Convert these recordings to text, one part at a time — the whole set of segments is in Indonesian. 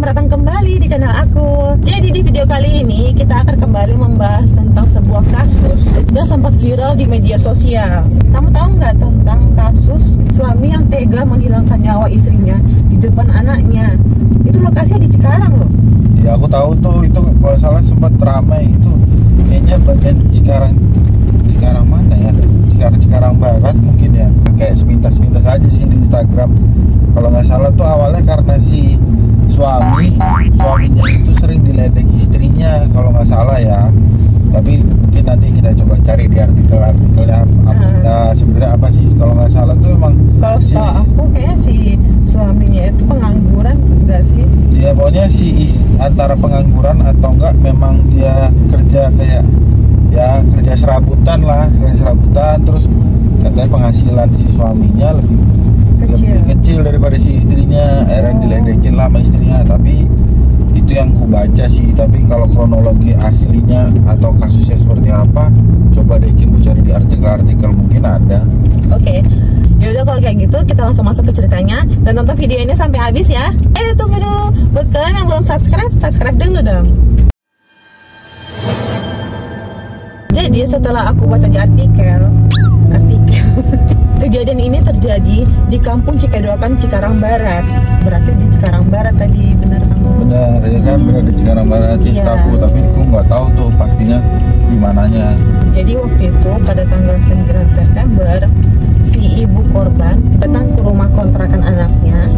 selamat datang kembali di channel aku. Jadi di video kali ini kita akan kembali membahas tentang sebuah kasus yang sempat viral di media sosial. Kamu tahu nggak tentang kasus suami yang tega menghilangkan nyawa istrinya di depan anaknya? Itu lokasinya di Cikarang loh. Ya aku tahu tuh, itu kalau salah sempat ramai itu. Kayaknya bagian Cikarang mana ya? Cikarang Barat mungkin ya. Kayak sepintas-sepintas aja sih di Instagram. Kalau nggak salah tuh awalnya karena si suaminya itu sering diledek istrinya kalau nggak salah ya. Tapi mungkin nanti kita coba cari di artikelnya sebenarnya apa sih. Kalau nggak salah tuh emang kalau setahu aku kayaknya si suaminya itu pengangguran enggak sih? Iya pokoknya antara pengangguran atau enggak memang dia kerja kayak ya kerja serabutan terus katanya penghasilan si suaminya lebih kecil daripada si istrinya, akhirnya diledekin lah sama istrinya. Tapi itu yang ku baca sih, tapi kalau kronologi aslinya atau kasusnya seperti apa coba deh Kim cari di artikel mungkin ada. Oke. Yaudah kalau kayak gitu kita langsung masuk ke ceritanya dan tonton video ini sampai habis ya. Tunggu dulu, buat kalian yang belum subscribe dulu dong. Jadi setelah aku baca di artikel kejadian ini terjadi di Kampung Cikedoakan, Cikarang Barat. Berarti di Cikarang Barat tadi, benar kan? Benar, ya kan, benar di Cikarang Barat sih tahu, tapi aku nggak tahu tuh pastinya di mananya. Jadi waktu itu pada tanggal 9 September si ibu korban datang ke rumah kontrakan anaknya,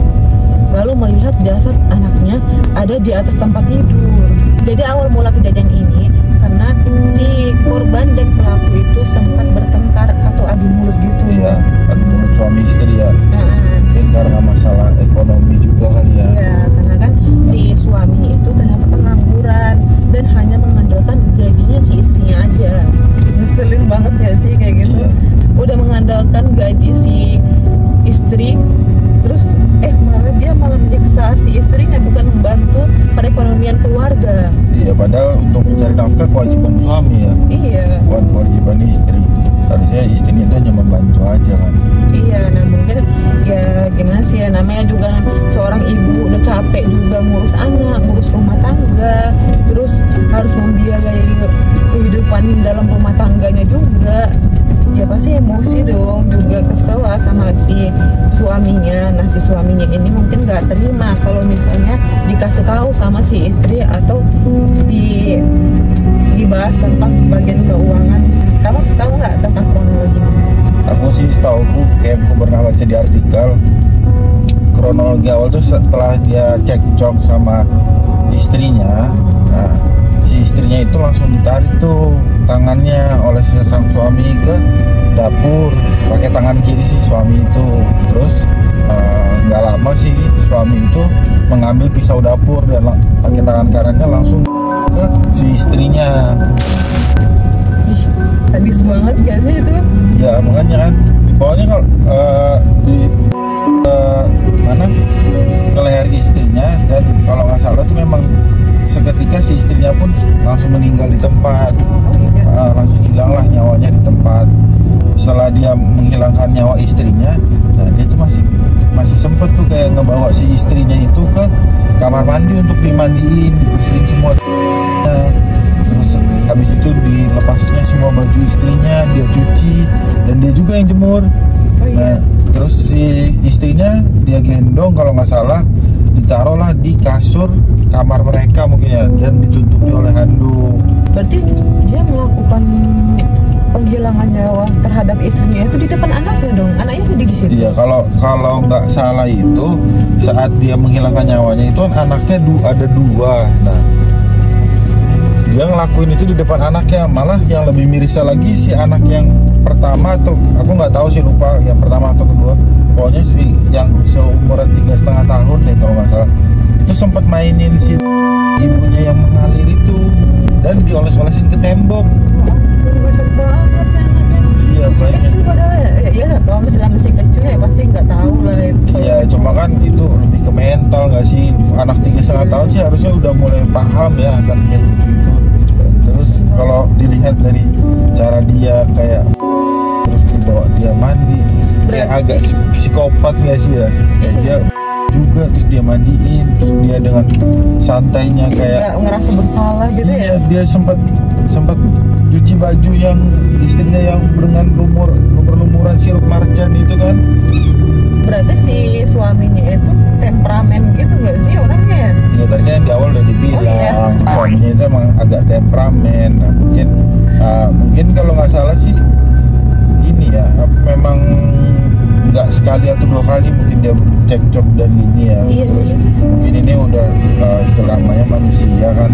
lalu melihat jasad anaknya ada di atas tempat tidur. Jadi awal mula kejadian ini karena si korban dan pelaku itu sempat bertengkar atau adu mulut gitu. Iya, adu mulut suami istri ya. Mungkin karena masalah ekonomi juga kali ya. Iya, karena kan si suami itu ternyata pengangguran dan hanya mengandalkan gajinya si istrinya aja. Ngeselin banget gak sih kayak gitu? Iya. Udah mengandalkan gaji si istri, terus malah menyiksa si istrinya, bukan membantu perekonomian keluarga. Iya, padahal untuk mencari nafkah kewajiban suami ya. Iya. Bukan kewajiban istri. Harusnya istrinya itu hanya membantu aja kan. Iya, nah mungkin ya gimana sih ya, namanya juga seorang ibu udah capek juga ngurus anak, ngurus rumah tangga, terus harus membiayai kehidupan dalam rumah tangganya juga. Ya pasti emosi dong, juga kesel lah sama si suaminya. Nah si suaminya ini mungkin gak terima kalau misalnya dikasih tahu sama si istri atau dibahas tentang bagian keuangan. Kamu tahu nggak tentang kronologi? Aku sih tahu, kayak aku pernah baca di artikel kronologi awal tuh setelah dia cekcok sama istrinya. Nah si istrinya itu langsung ditarik tuh tangannya oleh sang suami ke dapur pakai tangan kiri si suami itu. Terus nggak lama sih suami itu mengambil pisau dapur dan pakai tangan kanannya langsung ke si istrinya. Sadis banget gak sih itu? Ya makanya kan pokoknya kalau di mana ke leher istrinya, dan kalau nggak salah itu memang seketika si istrinya pun langsung meninggal di tempat. Langsung hilanglah nyawanya di tempat. Setelah dia menghilangkan nyawa istrinya, nah dia tuh masih sempet tuh kayak ngebawa si istrinya itu ke kamar mandi untuk dimandiin, dibersihin semua. Terus habis itu dilepasnya semua baju istrinya, dia cuci dan dia juga yang jemur. Nah terus si istrinya dia gendong kalau nggak salah, ditaruhlah di kasur kamar mereka mungkin ya, dan ditutupi oleh handuk. Berarti dia melakukan penghilangan nyawa terhadap istrinya itu di depan anaknya dong. Anaknya tadi di situ. Iya, kalau nggak salah itu saat dia menghilangkan nyawanya itu anaknya ada dua. Nah dia ngelakuin itu di depan anaknya. Malah yang lebih mirisnya lagi si anak yang pertama, atau aku nggak tahu sih, lupa yang pertama atau kedua, pokoknya si yang seumuran 3,5 tahun deh kalau nggak salah, itu sempat mainin si ibunya yang mengalir itu dan dioles-olesin ke tembok. Besar banget ya anaknya. Iya, masih kecil padahal ya kalau misalnya masih kecil ya pasti nggak tahu lah itu. Iya, cuma kan itu lebih ke mental nggak sih? Anak 3,5 tahun sih harusnya udah mulai paham ya akan kayak gitu. Terus kalau dilihat dari cara dia kayak terus dibawa dia mandi, kayak agak psikopat nggak sih ya? Kayak dia juga, terus dia mandiin, terus dia dengan santainya kayak nggak ngerasa bersalah gitu ya. dia sempat cuci baju yang istrinya yang dengan lumuran sirup marjan itu kan. Berarti si suaminya itu temperamen gitu nggak sih orangnya ya? Ya tadi kan di awal udah dibilang suaminya itu emang agak temperamen. Nah, mungkin kalau nggak salah sih ini ya, memang nggak sekali atau dua kali mungkin dia cekcok dan ini ya. Iya Terus sih. mungkin ini udah namanya manusia kan,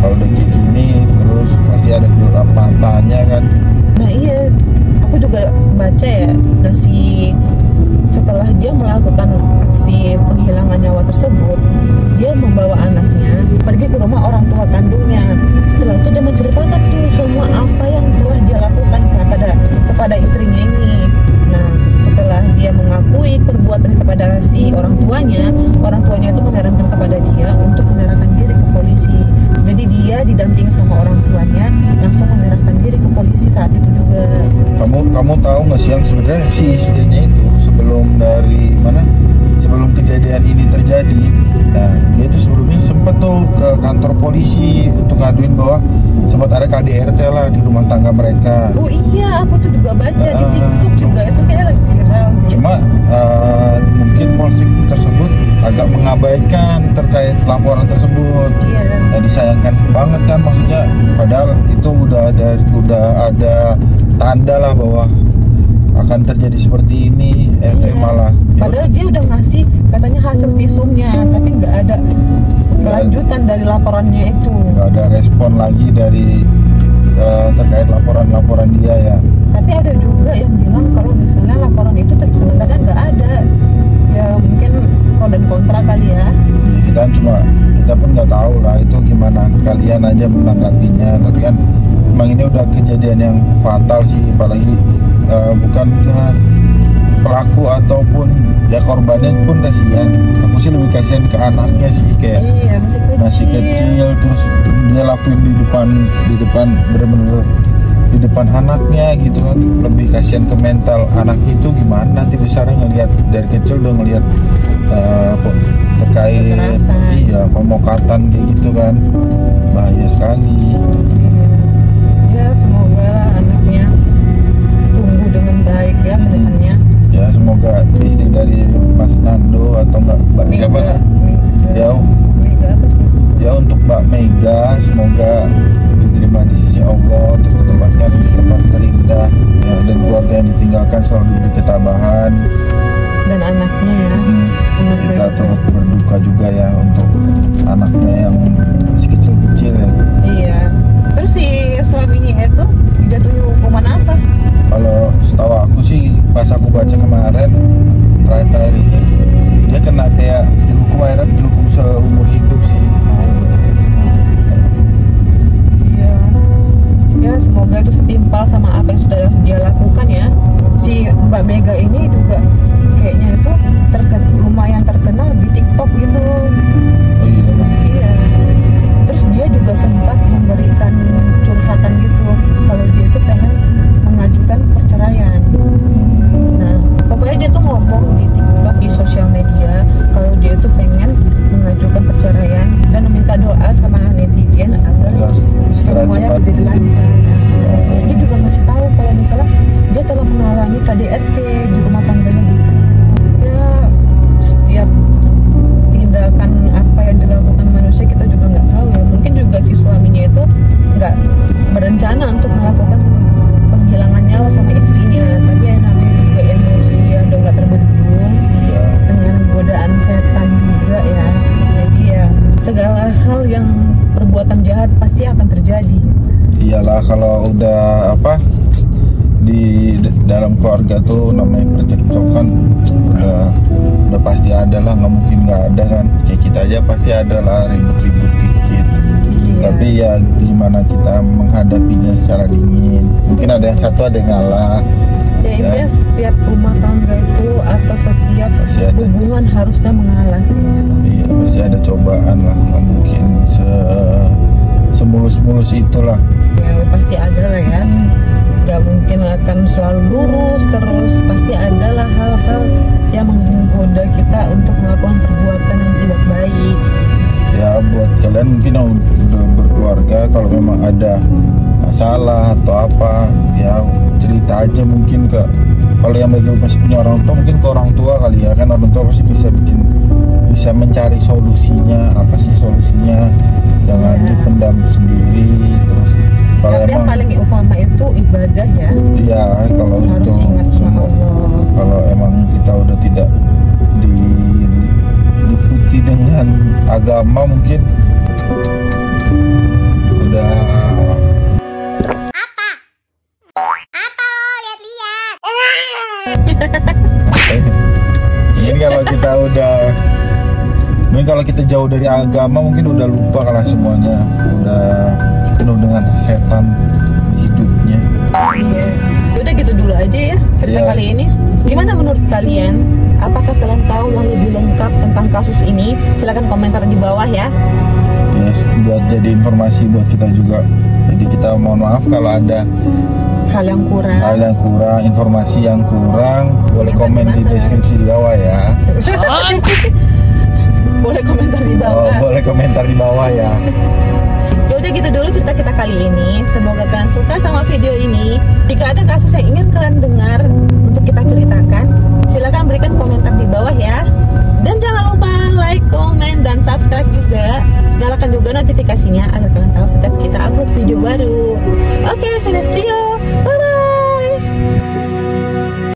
kalau udah kayak gini terus pasti ada gelap matanya kan. Nah iya, aku juga baca ya, setelah dia melakukan aksi penghilangan nyawa tersebut, dia membawa anaknya pergi ke rumah orang tua kandungnya. Setelah itu dia menceritakan tuh semua apa yang telah dia lakukan kepada istrinya ini. Nah, setelah dia mengakui perbuatan kepada si orang tuanya itu menyarankan kepada dia untuk menyerahkan diri ke polisi. Jadi dia didampingi sama orang tuanya langsung menyerahkan diri ke polisi saat itu juga. Kamu tahu nggak sih yang sebenarnya si istrinya itu sebelum kejadian ini terjadi, nah dia itu sebelumnya sempat tuh ke kantor polisi untuk ngaduin bahwa sempat ada KDRT lah di rumah tangga mereka. Oh iya, aku tuh juga baca di TikTok juga, itu kayak lagi viral. Cuma mungkin polsek tersebut agak mengabaikan terkait laporan tersebut. Iya. Nah, disayangkan banget kan, maksudnya padahal itu udah ada tanda lah bahwa akan terjadi seperti ini, tapi malah padahal dia udah ngasih katanya hasil visumnya, tapi nggak ada kelanjutan dari laporannya itu. Nggak ada respon lagi dari terkait laporan dia ya. Tapi ada juga yang bilang kalau misalnya laporan itu sebenarnya nggak ada, ya mungkin pro dan kontra kali ya. Kita pun nggak tahu lah itu gimana, kalian aja menanggapinya. Tapi kan memang ini udah kejadian yang fatal sih, apalagi bukan ke pelaku ataupun ya korbannya pun kasihan. Aku sih lebih kasihan ke anaknya sih, kayak masih kecil terus dia lakuin di depan bener-bener di depan anaknya gitu kan. Lebih kasihan ke mental anaknya itu gimana nanti besarnya ngelihat, dari kecil udah ngelihat terkait pemokatan kayak gitu kan, bahaya sekali. Ya semoga lah anaknya tumbuh dengan baik ya ke depannya. Ya semoga istri dari Mas Nando atau enggak Mbak siapa? Mega apa sih? Ya untuk Mbak Mega semoga diterima di sisi Allah, terus tempatnya di tempat terindah ya, dan keluarga yang ditinggalkan selalu diberi ketabahan. Dan anaknya ya. Kita turut berduka juga ya untuk anaknya yang masih kecil-kecil ya. Iya. Terus si suaminya itu dijatuhi hukuman apa? Kalau setahu aku sih pas aku baca kemarin terakhir ini dia kena kayak dihukum seumur hidup sih. Iya. Ya semoga itu setimpal sama apa yang sudah dia lakukan ya. Si Mbak Mega ini juga kayaknya itu lumayan terkenal di TikTok gitu. Oh iya Bang. Iya. Terus dia juga sempat memberikan curhatan gitu kalau dia itu pengen mengajukan perceraian. Nah, pokoknya dia tuh ngomong di TikTok, di sosial media kalau dia itu pengen mengajukan perceraian dan meminta doa sama netizen agar semuanya menjadi lancar. Terus dia juga ngasih tahu kalau misalnya dia telah mengalami KDRT di rumah tangganya gitu. Ya setiap tindakan apa yang dilakukan manusia kita juga nggak tahu ya. Mungkin juga si suaminya itu nggak berencana untuk melakukan penghilangan nyawa sama istrinya, tapi yang namanya juga emosi ya udah nggak terbendung dengan godaan setan juga ya. Jadi ya segala hal yang perbuatan jahat pasti akan terjadi. Iyalah kalau udah di dalam keluarga tuh namanya percekcokan udah pasti ada lah, nggak mungkin nggak ada kan. Kayak kita aja pasti ada lah ribut-ribut dikit. Iya. Tapi ya gimana kita menghadapinya secara dingin. Mungkin ada yang satu ada yang ngalah. Ya intinya setiap rumah tangga itu atau setiap hubungan harusnya mengalah sih. Iya pasti ada cobaan lah, nggak mungkin semulus-mulus itulah. Ya pasti ada lah ya. Gak mungkin akan selalu lurus terus, pasti adalah hal-hal yang menggoda kita untuk melakukan perbuatan yang tidak baik. Ya buat kalian mungkin yang udah berkeluarga, kalau memang ada masalah atau apa ya cerita aja mungkin ke, kalau yang bagi masih punya orang tua mungkin ke orang tua kali ya, kan orang tua pasti bisa mencari solusinya, apa sih solusinya, jangan dipendam sendiri. Terus kalau tapi yang paling utama itu ibadah ya. Iya, kalau harus itu ingat sama Allah. kalau emang kita udah tidak diputi dengan agama mungkin udah mungkin kalau kita jauh dari agama mungkin udah lupa kalah semuanya, udah penuh dengan setan di hidupnya. Iya. Udah gitu dulu aja ya cerita kali ini. Gimana menurut kalian? Apakah kalian tahu yang lebih lengkap tentang kasus ini? Silahkan komentar di bawah ya. Yes, buat jadi informasi buat kita juga. Jadi kita mohon maaf kalau ada hal yang kurang, informasi yang kurang, boleh komen di deskripsi di bawah ya. Boleh komentar di bawah. Oh, boleh komentar di bawah ya. Ya udah gitu dulu cerita kita kali ini. Semoga kalian suka sama video ini. Jika ada kasus yang ingin kalian dengar untuk kita ceritakan, silakan berikan komentar di bawah ya. Dan jangan lupa